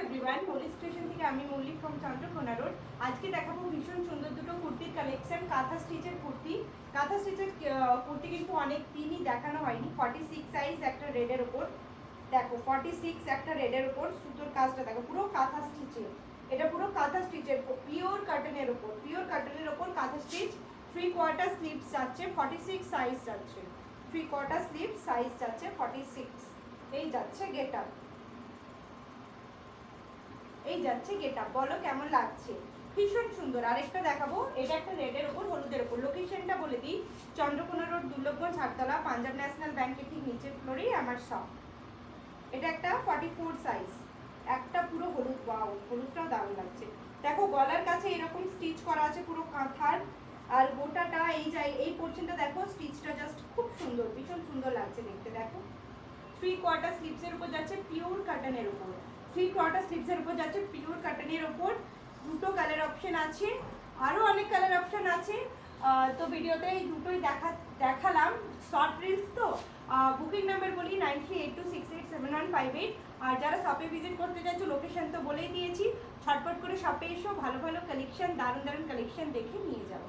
Everyone, Mallick station থেকে আমি Mallick from Chandrakona road. আজকে দেখাবো ভীষণ সুন্দর দুটো কুর্তির কালেকশন, কাঁথা স্টিচের কুর্তি। কাঁথা স্টিচের কুর্তি কিন্তু অনেক দিনই দেখানো হয়নি। 46 সাইজ, একটা রেডের ওপর দেখো, 46 একটা রেডের ওপর সুতোর কাজটা দেখো, পুরো কাঁথা স্টিচের। এটা পুরো কাঁথা স্টিচের, পিওর কটনের ওপর কাঁথা স্টিচ। 3/4 স্লিভস যাচ্ছে, 46 সাইজ যাচ্ছে। 3/4 স্লিভ সাইজ যাচ্ছে 46। এই যাচ্ছে গেটআপ, এই যাচ্ছে গেটআপ। বলো কেমন লাগছে? ভীষণ সুন্দর। আরেকটা দেখাবো, এটা একটা রেডের ওপর হলুদের ওপর। লোকেশনটা বলে দিই, চন্দ্রকোনা রোড, দুর্লভগঞ্জ, হাটতলা, পাঞ্জাব ন্যাশনাল ব্যাংকের ঠিক নিচের ফ্লোরেই আমার শপ। এটা একটা 44 সাইজ, একটা পুরো হলুদ। ওয়াও, হলুদটাও দারুণ লাগছে। দেখো গলার কাছে এরকম স্টিচ করা আছে পুরো কাঁথার, আর গোটাটা এই পোর্শনটা দেখো, স্টিচটা জাস্ট খুব সুন্দর, ভীষণ সুন্দর লাগছে দেখতে। দেখো 3/4 স্লিভসের উপর যাচ্ছে পিওর কটনের উপর। 3/4 স্লিভসের উপর যাচ্ছে পিওর কটনের উপর। দুটো কালার অপশন আছে, আরও অনেক কালার অপশন আছে। তো ভিডিওতে এই দুটোই দেখালাম। শর্ট রিলস তো। বুকিং নাম্বার বলি 9382687158। আর যারা শপে ভিজিট করতে চাইছো, লোকেশন তো বলেই দিয়েছি। ছটপট করে শপে এসো, ভালো ভালো কালেকশন, দারুণ দারুণ কালেকশন দেখে নিয়ে যাও।